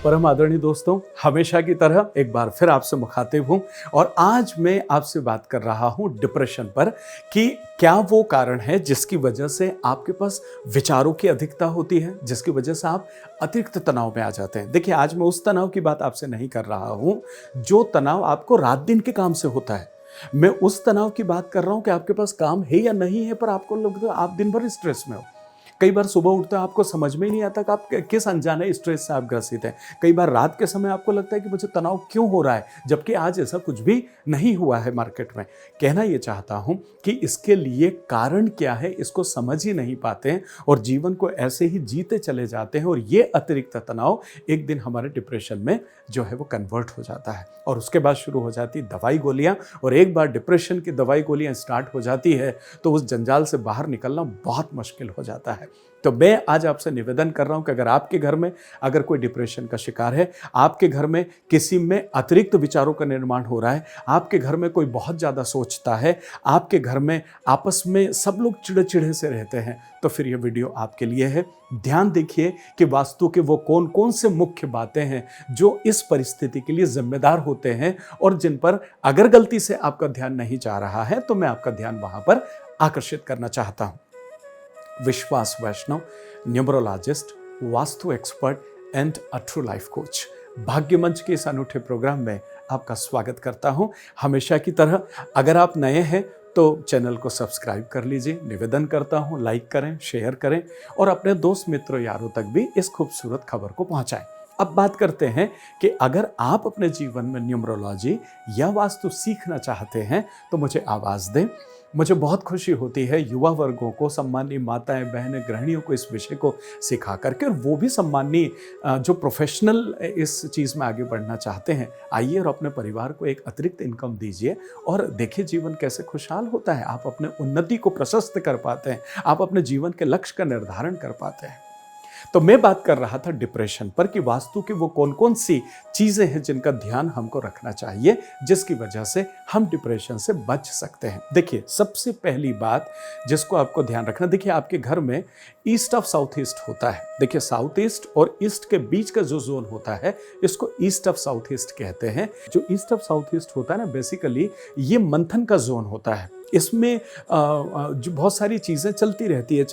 परम आदरणीय दोस्तों, हमेशा की तरह एक बार फिर आपसे मुखातिब हूं और आज मैं आपसे बात कर रहा हूं डिप्रेशन पर कि क्या वो कारण है जिसकी वजह से आपके पास विचारों की अधिकता होती है, जिसकी वजह से आप अतिरिक्त तनाव में आ जाते हैं। देखिए, आज मैं उस तनाव की बात आपसे नहीं कर रहा हूं जो तनाव आपको रात दिन के काम से होता है। मैं उस तनाव की बात कर रहा हूं कि आपके पास काम है या नहीं है, पर आपको लगता है आप दिन भर स्ट्रेस में हो। कई बार सुबह उठते हैं आपको समझ में ही नहीं आता कि आप किस अनजाने स्ट्रेस से आप ग्रसित हैं। कई बार रात के समय आपको लगता है कि मुझे तनाव क्यों हो रहा है, जबकि आज ऐसा कुछ भी नहीं हुआ है मार्केट में। कहना ये चाहता हूं कि इसके लिए कारण क्या है, इसको समझ ही नहीं पाते हैं और जीवन को ऐसे ही जीते चले जाते हैं और ये अतिरिक्त तनाव एक दिन हमारे डिप्रेशन में जो है वो कन्वर्ट हो जाता है और उसके बाद शुरू हो जाती दवाई गोलियां। और एक बार डिप्रेशन की दवाई गोलियां स्टार्ट हो जाती है तो उस जंजाल से बाहर निकलना बहुत मुश्किल हो जाता है। तो मैं आज आपसे निवेदन कर रहा हूं कि अगर आपके घर में अगर कोई डिप्रेशन का शिकार है, आपके घर में किसी में अतिरिक्त विचारों का निर्माण हो रहा है, आपके घर में कोई बहुत ज़्यादा सोचता है, आपके घर में आपस में सब लोग चिड़चिड़े से रहते हैं, तो फिर ये वीडियो आपके लिए है। ध्यान देखिए कि वास्तु के वो कौन कौन से मुख्य बातें हैं जो इस परिस्थिति के लिए जिम्मेदार होते हैं और जिन पर अगर गलती से आपका ध्यान नहीं जा रहा है तो मैं आपका ध्यान वहां पर आकर्षित करना चाहता हूं। Vishwas Vaishnav, numerologist, vastu expert and a true life coach, Bhagya Manch के इस अनूठे प्रोग्राम में आपका स्वागत करता हूं। हमेशा की तरह अगर आप नए हैं तो चैनल को सब्सक्राइब कर लीजिए। निवेदन करता हूं लाइक करें, शेयर करें और अपने दोस्त मित्रों यारों तक भी इस खूबसूरत खबर को पहुंचाएं। अब बात करते हैं कि अगर आप अपने जीवन में न्यूमरोलॉजी या वास्तु सीखना चाहते हैं तो मुझे आवाज़ दें। मुझे बहुत खुशी होती है युवा वर्गों को, सम्मानीय माताएं बहनें गृहिणियों को इस विषय को सिखा करके, और वो भी सम्मानीय जो प्रोफेशनल इस चीज़ में आगे बढ़ना चाहते हैं, आइए और अपने परिवार को एक अतिरिक्त इनकम दीजिए और देखिए जीवन कैसे खुशहाल होता है। आप अपने उन्नति को प्रशस्त कर पाते हैं, आप अपने जीवन के लक्ष्य का निर्धारण कर पाते हैं। तो मैं बात कर रहा था डिप्रेशन पर कि वास्तु की वो कौन कौन सी चीजें हैं जिनका ध्यान हमको रखना चाहिए जिसकी वजह से हम डिप्रेशन से बच सकते हैं। देखिए, सबसे पहली बात जिसको आपको ध्यान रखना, देखिए आपके घर में ईस्ट ऑफ साउथ ईस्ट होता है। देखिए, साउथ ईस्ट और ईस्ट के बीच का जो जोन होता है इसको ईस्ट ऑफ साउथ ईस्ट कहते हैं। जो ईस्ट ऑफ साउथ ईस्ट होता है ना, बेसिकली ये मंथन का जोन होता है। इसमें जो बहुत सारी चीज़ें चलती रहती है,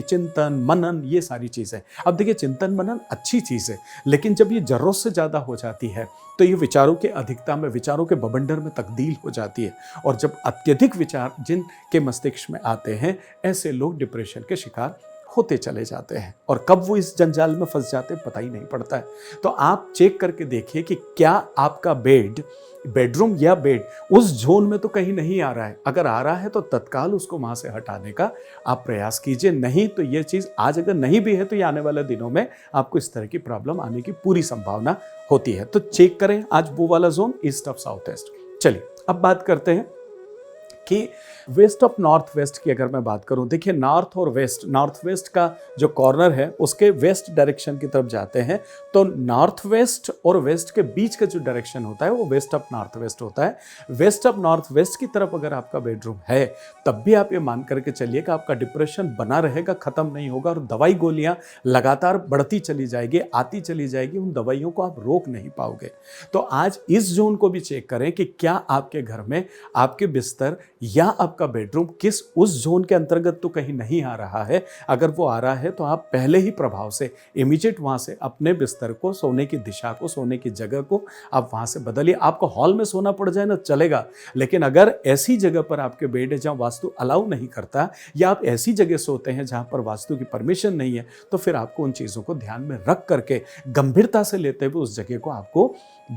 चिंतन मनन, ये सारी चीज़ें। अब देखिए, चिंतन मनन अच्छी चीज़ है, लेकिन जब ये ज़रूरत से ज़्यादा हो जाती है तो ये विचारों के अधिकता में, विचारों के बवंडर में तब्दील हो जाती है और जब अत्यधिक विचार जिनके मस्तिष्क में आते हैं, ऐसे लोग डिप्रेशन के शिकार होते चले जाते हैं और कब वो इस जंजाल में फंस जाते हैं पता ही नहीं पड़ता है। तो आप चेक करके देखिए कि क्या आपका बेडरूम या बेड उस जोन में तो कहीं नहीं आ रहा है। अगर आ रहा है तो तत्काल उसको वहां से हटाने का आप प्रयास कीजिए। नहीं तो ये चीज आज अगर नहीं भी है तो ये आने वाले दिनों में आपको इस तरह की प्रॉब्लम आने की पूरी संभावना होती है। तो चेक करें आज वो वाला zone, east of south east. चलिए अब बात करते हैं कि वेस्ट ऑफ नॉर्थ वेस्ट की अगर मैं बात करूं। देखिए, नॉर्थ और वेस्ट, नॉर्थ वेस्ट का जो कॉर्नर है उसके वेस्ट डायरेक्शन की तरफ जाते हैं तो नॉर्थ वेस्ट और वेस्ट के बीच का जो डायरेक्शन होता है वो वेस्ट ऑफ नॉर्थ वेस्ट होता है। वेस्ट ऑफ नॉर्थ वेस्ट की तरफ अगर आपका बेडरूम है तब भी आप ये मान करके चलिए कि आपका डिप्रेशन बना रहेगा, खत्म नहीं होगा और दवाई गोलियां लगातार बढ़ती चली जाएगी, आती चली जाएगी, उन दवाइयों को आप रोक नहीं पाओगे। तो आज इस जोन को भी चेक करें कि क्या आपके घर में आपके बिस्तर या आपका बेडरूम किस उस जोन के अंतर्गत तो कहीं नहीं आ रहा है। अगर वो आ रहा है तो आप पहले ही प्रभाव से इमीडिएट वहां से अपने बिस्तर को, सोने की दिशा को, सोने की जगह को आप वहां से बदलिए। आपको हॉल में सोना पड़ जाए ना चलेगा, लेकिन अगर ऐसी जगह पर आपके बेड है जहां वास्तु अलाउ नहीं करता या आप ऐसी जगह सोते हैं जहां पर वास्तु की परमिशन नहीं है, तो फिर आपको उन चीजों को ध्यान में रख करके गंभीरता से लेते हुए उस जगह को आपको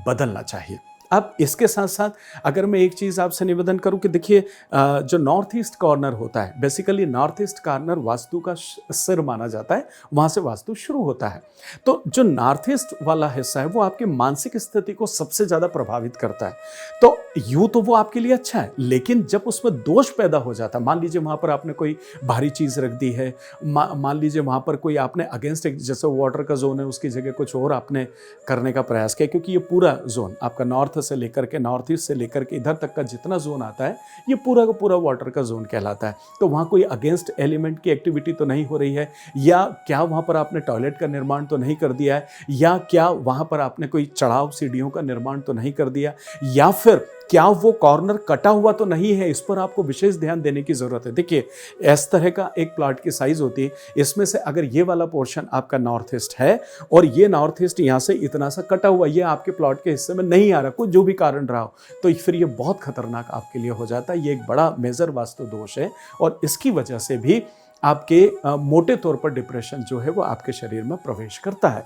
बदलना चाहिए। अब इसके साथ साथ अगर मैं एक चीज़ आपसे निवेदन करूं कि देखिए, जो नॉर्थ ईस्ट कॉर्नर होता है, basically north east corner vastu का सिर माना जाता है, वहां से वास्तु शुरू होता है। तो जो नॉर्थ ईस्ट वाला हिस्सा है वो आपकी मानसिक स्थिति को सबसे ज़्यादा प्रभावित करता है। तो यूँ तो वो आपके लिए अच्छा है, लेकिन जब उसमें दोष पैदा हो जाता है, मान लीजिए वहाँ पर आपने कोई भारी चीज़ रख दी है, मान लीजिए वहाँ पर कोई आपने अगेंस्ट, जैसे वाटर का जोन है उसकी जगह कुछ और आपने करने का प्रयास किया, क्योंकि ये पूरा जोन आपका नॉर्थ नॉर्थ से लेकर के नॉर्थ ईस्ट से लेकर के इधर तक का जितना जोन आता है ये पूरा का पूरा वाटर का जोन कहलाता है। तो वहाँ कोई अगेंस्ट एलिमेंट की एक्टिविटी तो नहीं हो रही है, या क्या वहाँ पर आपने टॉयलेट का निर्माण तो नहीं कर दिया है, या क्या वहाँ पर आपने कोई चढ़ाव सीढ़ियों का निर्माण तो नहीं कर दिया, या फिर क्या वो कॉर्नर कटा हुआ तो नहीं है। इस पर आपको विशेष ध्यान देने की जरूरत है। देखिए इस तरह का एक प्लॉट की साइज होती है, इसमें से अगर ये वाला पोर्शन आपका नॉर्थ ईस्ट है और ये नॉर्थ ईस्ट यहाँ से इतना सा कटा हुआ, ये आपके प्लॉट के हिस्से में नहीं आ रहा, कुछ जो भी कारण रहा हो, तो फिर ये बहुत खतरनाक आपके लिए हो जाता है। ये एक बड़ा मेजर वास्तु दोष है और इसकी वजह से भी आपके मोटे तौर पर डिप्रेशन जो है वो आपके शरीर में प्रवेश करता है।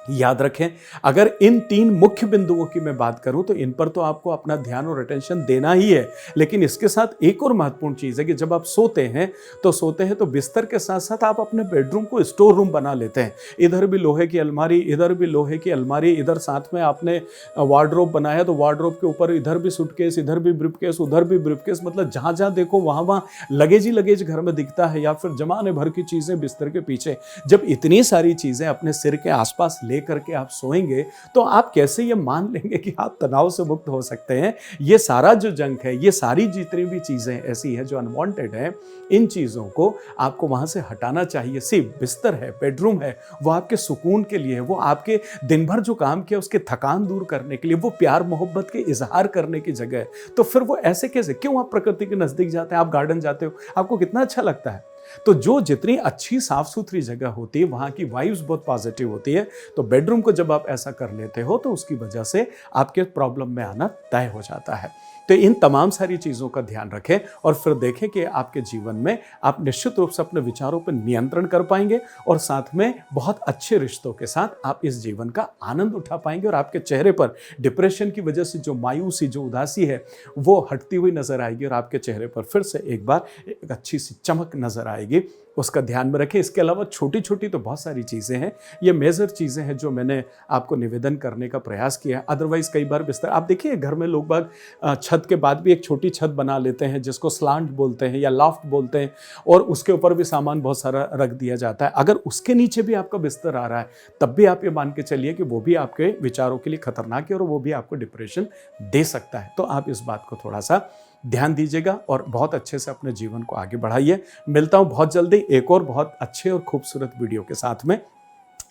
याद रखें, अगर इन 3 मुख्य बिंदुओं की मैं बात करूं तो इन पर तो आपको अपना ध्यान और अटेंशन देना ही है, लेकिन इसके साथ एक और महत्वपूर्ण चीज़ है कि जब आप सोते हैं तो बिस्तर के साथ साथ आप अपने बेडरूम को स्टोर रूम बना लेते हैं। इधर भी लोहे की अलमारी, इधर भी लोहे की अलमारी, इधर साथ में आपने वार्डरोब बनाया तो वार्डरोब के ऊपर इधर भी सूटकेस, इधर भी ब्रीफकेस, उधर भी ब्रीफकेस, मतलब जहाँ जहाँ देखो वहाँ लगेज ही लगेज घर में दिखता है, या फिर जमाने भर की चीज़ें बिस्तर के पीछे। जब इतनी सारी चीज़ें अपने सिर के आसपास करके आप सोएंगे तो आप कैसे ये मान लेंगे कि आप तनाव से मुक्त हो सकते हैं। ये सारा जो जंक है, ये सारी जितनी भी चीजें ऐसी है जो अनवांटेड है, इन चीजों को आपको वहां से हटाना चाहिए। सिर्फ बिस्तर है, बेडरूम है, वो आपके सुकून के लिए, वो आपके दिन भर जो काम किया उसके थकान दूर करने के लिए, वो प्यार मोहब्बत के इजहार करने की जगह है। तो फिर वो ऐसे कैसे, क्यों आप प्रकृति के नजदीक जाते हैं, आप गार्डन जाते हो, आपको कितना अच्छा लगता है। तो जो जितनी अच्छी साफ सुथरी जगह होती है वहां की वाइब्स बहुत पॉजिटिव होती है। तो बेडरूम को जब आप ऐसा कर लेते हो तो उसकी वजह से आपके प्रॉब्लम में आना तय हो जाता है। तो इन तमाम सारी चीज़ों का ध्यान रखें और फिर देखें कि आपके जीवन में आप निश्चित रूप से अपने विचारों पर नियंत्रण कर पाएंगे और साथ में बहुत अच्छे रिश्तों के साथ आप इस जीवन का आनंद उठा पाएंगे और आपके चेहरे पर डिप्रेशन की वजह से जो मायूसी, जो उदासी है वो हटती हुई नजर आएगी और आपके चेहरे पर फिर से एक बार एक अच्छी सी चमक नजर आएगी। उसका ध्यान में रखें। इसके अलावा छोटी छोटी तो बहुत सारी चीज़ें हैं, ये मेजर चीज़ें हैं जो मैंने आपको निवेदन करने का प्रयास किया। अदरवाइज कई बार बिस्तर आप देखिए घर में लोग बाग छत के बाद भी एक छोटी छत बना लेते हैं जिसको स्लांट बोलते हैं या लॉफ्ट बोलते हैं, और उसके ऊपर भी सामान बहुत सारा रख दिया जाता है। अगर उसके नीचे भी आपका बिस्तर आ रहा है तब भी आप ये मान के चलिए कि वो भी आपके विचारों के लिए खतरनाक है और वो भी आपको डिप्रेशन दे सकता है। तो आप इस बात को थोड़ा सा ध्यान दीजिएगा और बहुत अच्छे से अपने जीवन को आगे बढ़ाइए। मिलता हूं बहुत जल्दी एक और बहुत अच्छे और खूबसूरत वीडियो के साथ में।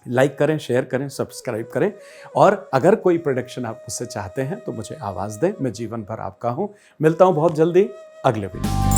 लाइक करें, शेयर करें, सब्सक्राइब करें, और अगर कोई प्रोडक्शन आप मुझसे चाहते हैं तो मुझे आवाज़ दें। मैं जीवन भर आपका हूं। मिलता हूं बहुत जल्दी अगले वीडियो।